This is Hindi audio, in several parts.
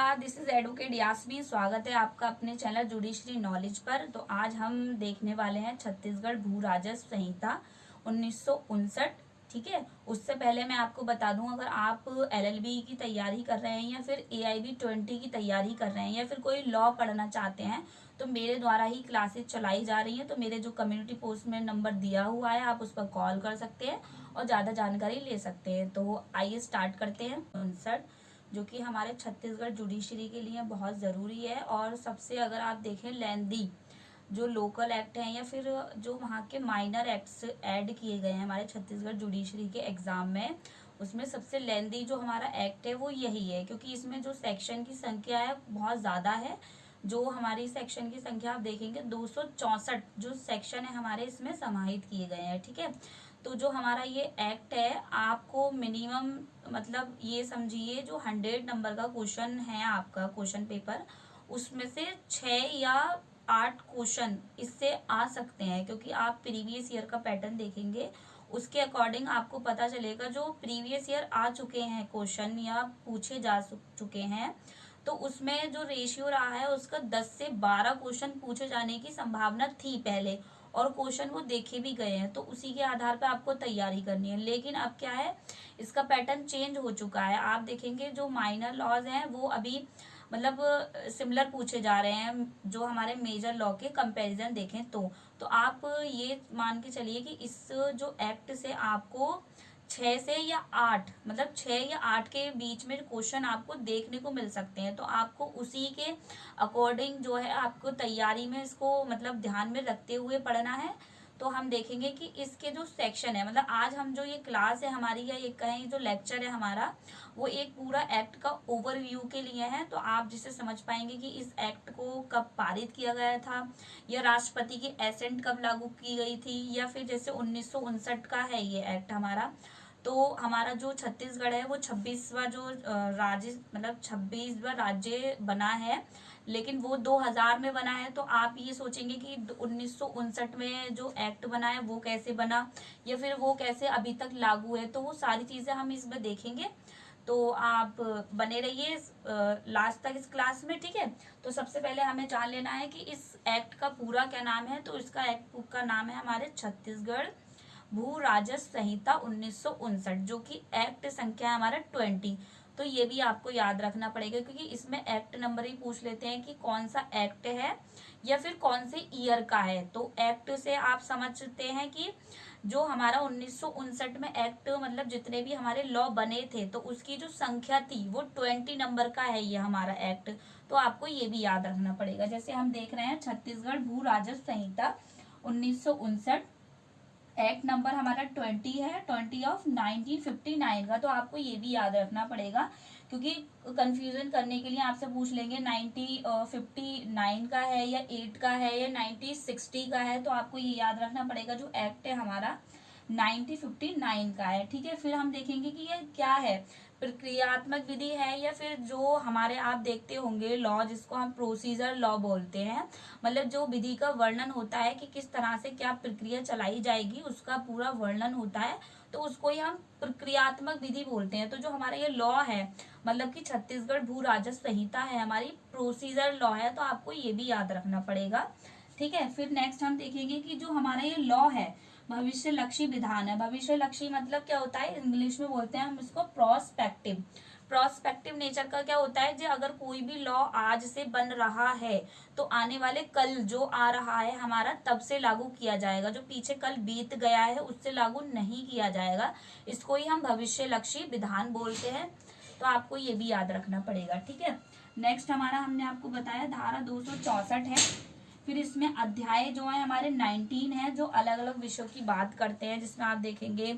नमस्कार, दिस इज एडवोकेट यास्मीन। स्वागत है आपका अपने चैनल जुडिशरी नॉलेज पर। तो आज हम देखने वाले हैं छत्तीसगढ़ भू राजस्व संहिता 1959। ठीक है, उससे पहले मैं आपको बता दूं, अगर आप एलएलबी की तैयारी कर रहे हैं या फिर एआईबी 20 की तैयारी कर रहे हैं या फिर कोई लॉ पढ़ना चाहते हैं तो मेरे द्वारा ही क्लासेस चलाई जा रही हैं। तो मेरे जो कम्युनिटी पोस्ट में नंबर दिया हुआ है आप उस पर कॉल कर सकते हैं और ज़्यादा जानकारी ले सकते हैं। तो आइए स्टार्ट करते हैं। 59 जो कि हमारे छत्तीसगढ़ जुडिशरी के लिए बहुत ज़रूरी है और सबसे, अगर आप देखें, लेंदी जो लोकल एक्ट हैं या फिर जो वहाँ के माइनर एक्ट्स ऐड किए गए हैं हमारे छत्तीसगढ़ जुडिशरी के एग्ज़ाम में, उसमें सबसे लेंदी जो हमारा एक्ट है वो यही है, क्योंकि इसमें जो सेक्शन की संख्या है बहुत ज़्यादा है। जो हमारी सेक्शन की संख्या आप देखेंगे 264 जो सेक्शन है हमारे इसमें समाहित किए गए हैं। ठीक है, तो जो हमारा ये एक्ट है आपको मिनिमम, मतलब ये समझिए, जो 100 नंबर का क्वेश्चन है आपका क्वेश्चन पेपर, उसमें से 6 या 8 क्वेश्चन इससे आ सकते हैं, क्योंकि आप प्रीवियस ईयर का पैटर्न देखेंगे उसके अकॉर्डिंग आपको पता चलेगा। जो प्रीवियस ईयर आ चुके हैं क्वेश्चन या पूछे जा चुके हैं, तो उसमें जो रेशियो रहा है उसका 10 से 12 क्वेश्चन पूछे जाने की संभावना थी पहले, और क्वेश्चन वो देखे भी गए हैं, तो उसी के आधार पर आपको तैयारी करनी है। लेकिन अब क्या है, इसका पैटर्न चेंज हो चुका है। आप देखेंगे जो माइनर लॉज हैं वो अभी मतलब सिमिलर पूछे जा रहे हैं जो हमारे मेजर लॉ के कंपैरिजन देखें तो आप ये मान के चलिए कि इस जो एक्ट से आपको 6 से या 8, मतलब 6 या 8 के बीच में क्वेश्चन आपको देखने को मिल सकते हैं। तो आपको उसी के अकॉर्डिंग जो है आपको तैयारी में इसको मतलब ध्यान में रखते हुए पढ़ना है। तो हम देखेंगे कि इसके जो सेक्शन है, मतलब आज हम जो ये क्लास है हमारी या ये कहें जो लेक्चर है हमारा, वो एक पूरा एक्ट का ओवरव्यू के लिए है। तो आप जिसे समझ पाएंगे कि इस एक्ट को कब पारित किया गया था, या राष्ट्रपति की एसेंट कब लागू की गई थी, या फिर जैसे 1959 का है ये एक्ट हमारा, तो हमारा जो छत्तीसगढ़ है वो 26वां जो राज्य, मतलब 26वां राज्य बना है, लेकिन वो 2000 में बना है। तो आप ये सोचेंगे कि 1959 में जो एक्ट बना है वो कैसे बना या फिर वो कैसे अभी तक लागू है, तो वो सारी चीज़ें हम इसमें देखेंगे। तो आप बने रहिए लास्ट तक इस क्लास में। ठीक है, तो सबसे पहले हमें जान लेना है कि इस एक्ट का पूरा क्या नाम है। तो इसका एक्ट का नाम है हमारे छत्तीसगढ़ भू राजस्व संहिता 1959, जो कि एक्ट संख्या है हमारा 20। तो ये भी आपको याद रखना पड़ेगा, क्योंकि इसमें एक्ट नंबर ही पूछ लेते हैं कि कौन सा एक्ट है या फिर कौन से ईयर का है। तो एक्ट से आप समझते हैं कि जो हमारा 1959 में एक्ट, मतलब जितने भी हमारे लॉ बने थे, तो उसकी जो संख्या थी वो 20 नंबर का है ये हमारा एक्ट। तो आपको ये भी याद रखना पड़ेगा। जैसे हम देख रहे हैं छत्तीसगढ़ भू राजस्व संहिता 1959, एक्ट नंबर हमारा 20 है, 20 ऑफ 1959 का। तो आपको ये भी याद रखना पड़ेगा, क्योंकि कंफ्यूजन करने के लिए आपसे पूछ लेंगे 1959 का है या 8 का है या 1960 का है। तो आपको ये याद रखना पड़ेगा जो एक्ट है हमारा 1959 का है। ठीक है, फिर हम देखेंगे कि ये क्या है, प्रक्रियात्मक विधि है या फिर जो हमारे, आप देखते होंगे लॉ जिसको हम प्रोसीजर लॉ बोलते हैं, मतलब जो विधि का वर्णन होता है कि किस तरह से क्या प्रक्रिया चलाई जाएगी, उसका पूरा वर्णन होता है, तो उसको ही हम प्रक्रियात्मक विधि बोलते हैं। तो जो हमारा ये लॉ है, मतलब कि छत्तीसगढ़ भू राजस्व संहिता है हमारी, प्रोसीजर लॉ है। तो आपको ये भी याद रखना पड़ेगा। ठीक है, फिर नेक्स्ट हम देखेंगे कि जो हमारा ये लॉ है भविष्य लक्ष्य विधान है। भविष्य लक्ष्य मतलब क्या होता है, इंग्लिश में बोलते हैं हम इसको प्रोस्पेक्टिव। प्रोस्पेक्टिव नेचर का क्या होता है, जो अगर कोई भी लॉ आज से बन रहा है तो आने वाले कल जो आ रहा है हमारा, तब से लागू किया जाएगा। जो पीछे कल बीत गया है उससे लागू नहीं किया जाएगा। इसको ही हम भविष्य लक्ष्य विधान बोलते हैं। तो आपको ये भी याद रखना पड़ेगा। ठीक है, नेक्स्ट हमारा, हमने आपको बताया धारा 264 है। फिर इसमें अध्याय जो है हमारे 19 है, जो अलग अलग विषयों की बात करते हैं, जिसमें आप देखेंगे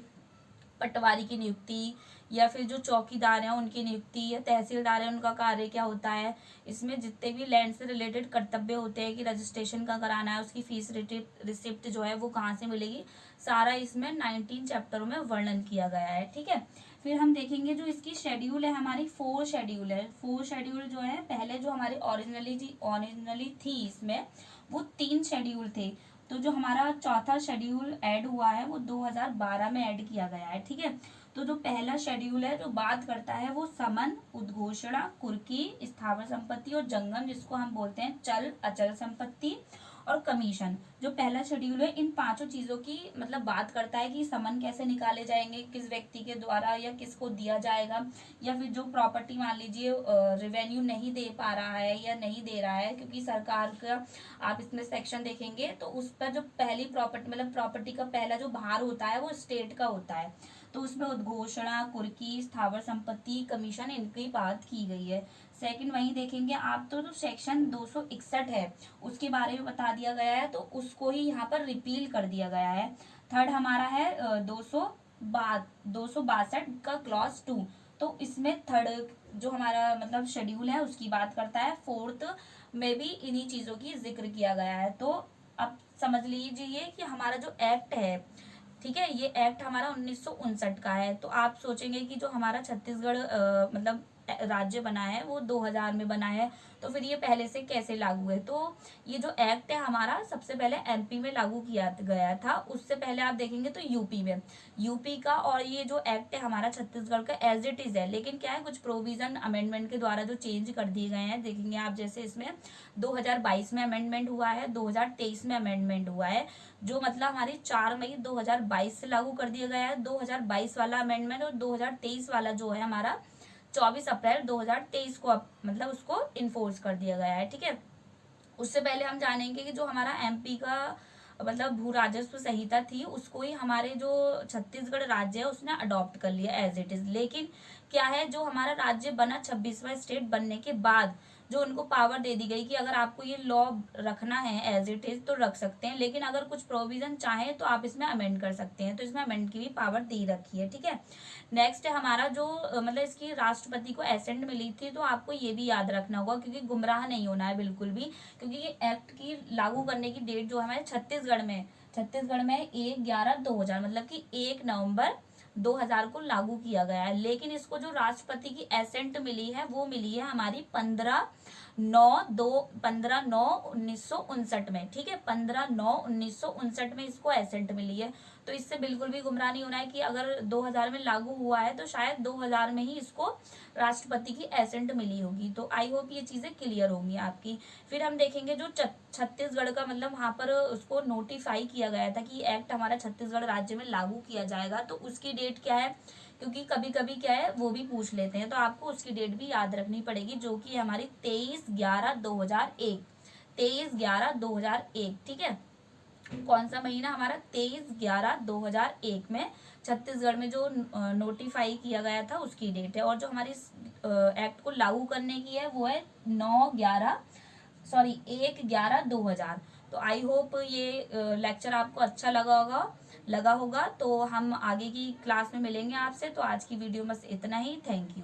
पटवारी की नियुक्ति, या फिर जो चौकीदार हैं उनकी नियुक्ति, या तहसीलदार है उनका कार्य क्या होता है। इसमें जितने भी लैंड से रिलेटेड कर्तव्य होते हैं कि रजिस्ट्रेशन का कराना है, उसकी फीस रिसिप्ट जो है वो कहाँ से मिलेगी, सारा इसमें 19 चैप्टरों में वर्णन किया गया है। ठीक है, फिर हम देखेंगे जो इसकी शेड्यूल है हमारी, 4 शेड्यूल है। 4 शेड्यूल जो है, पहले जो हमारी ओरिजिनली थी इसमें वो 3 शेड्यूल थे। तो जो हमारा चौथा शेड्यूल ऐड हुआ है वो 2012 में ऐड किया गया है। ठीक है, तो जो पहला शेड्यूल है जो बात करता है वो समन, उद्घोषणा, कुर्की, स्थावर संपत्ति और जंगम, जिसको हम बोलते हैं चल अचल संपत्ति, और कमीशन। जो पहला शेड्यूल है इन पांचों चीजों की मतलब बात करता है कि समन कैसे निकाले जाएंगे, किस व्यक्ति के द्वारा या किसको दिया जाएगा, या फिर जो प्रॉपर्टी मान लीजिए रेवेन्यू नहीं दे पा रहा है या नहीं दे रहा है क्योंकि सरकार का, आप इसमें सेक्शन देखेंगे तो उस पर जो पहली प्रॉपर्टी मतलब प्रॉपर्टी का पहला जो भार होता है वो स्टेट का होता है, तो उसमें उद्घोषणा, कुर्की, स्थावर संपत्ति, कमीशन, इनकी बात की गई है। सेकंड वहीं देखेंगे आप तो जो सेक्शन 261 है उसके बारे में बता दिया गया है, तो उसको ही यहाँ पर रिपील कर दिया गया है। थर्ड हमारा है 262 का क्लॉज 2, तो इसमें थर्ड जो हमारा मतलब शेड्यूल है उसकी बात करता है। फोर्थ में भी इन्हीं चीजों की जिक्र किया गया है। तो अब समझ लीजिए कि हमारा जो एक्ट है, ठीक है, ये एक्ट हमारा 1959 का है। तो आप सोचेंगे कि जो हमारा छत्तीसगढ़ मतलब राज्य बना है वो 2000 में बना है, तो फिर ये पहले से कैसे लागू है। तो ये जो एक्ट है हमारा सबसे पहले एमपी में लागू किया गया था, उससे पहले आप देखेंगे तो यूपी में, यूपी का। और ये जो एक्ट है हमारा छत्तीसगढ़ का एज इट इज है, लेकिन क्या है कुछ प्रोविजन अमेंडमेंट के द्वारा जो चेंज कर दिए गए हैं, देखेंगे आप जैसे इसमें 2022 में अमेंडमेंट हुआ है, 2023 में अमेंडमेंट हुआ है, जो मतलब हमारी 4 मई 2022 से लागू कर दिया गया है 2022 वाला अमेंडमेंट, और 2023 वाला जो है हमारा 24 अप्रैल 2023 को मतलब उसको इन्फोर्स कर दिया गया है। ठीक है, उससे पहले हम जानेंगे कि जो हमारा एमपी का मतलब भू राजस्व संहिता थी उसको ही हमारे जो छत्तीसगढ़ राज्य है उसने अडॉप्ट कर लिया एज इट इज। लेकिन क्या है जो हमारा राज्य बना 26वां स्टेट बनने के बाद जो उनको पावर दे दी गई कि अगर आपको ये लॉ रखना है एज इट इज तो रख सकते हैं, लेकिन अगर कुछ प्रोविजन चाहें तो आप इसमें अमेंड कर सकते हैं, तो इसमें अमेंड की भी पावर दे रखी है। ठीक है, नेक्स्ट है हमारा जो मतलब इसकी राष्ट्रपति को एसेंट मिली थी, तो आपको ये भी याद रखना होगा क्योंकि गुमराह नहीं होना है बिल्कुल भी, क्योंकि ये एक्ट की लागू करने की डेट जो है हमारे छत्तीसगढ़ में 1/11/2000 मतलब कि 1 नवंबर 2000 को लागू किया गया है। लेकिन इसको जो राष्ट्रपति की एसेंट मिली है वो मिली है हमारी 15/9/1959 में। ठीक है, 15/9/1959 में इसको एसेंट मिली है। तो इससे बिल्कुल भी गुमराह नहीं होना है कि अगर 2000 में लागू हुआ है तो शायद 2000 में ही इसको राष्ट्रपति की एसेंट मिली होगी। तो आई होप ये चीजें क्लियर होंगी आपकी। फिर हम देखेंगे जो छत्तीसगढ़ का मतलब वहां पर उसको नोटिफाई किया गया था कि एक्ट हमारा छत्तीसगढ़ राज्य में लागू किया जाएगा, तो उसकी डेट क्या है, क्योंकि कभी कभी क्या है वो भी पूछ लेते हैं, तो आपको उसकी डेट भी याद रखनी पड़ेगी, जो कि हमारी 23/11/2001, 23/11/2001। ठीक है, कौन सा महीना हमारा 23/11/2001 में छत्तीसगढ़ में जो नोटिफाई किया गया था उसकी डेट है। और जो हमारी एक्ट को लागू करने की है वो है 1/11/2000। तो आई होप ये लेक्चर आपको अच्छा लगा होगा। तो हम आगे की क्लास में मिलेंगे आपसे। तो आज की वीडियो बस इतना ही। Thank you.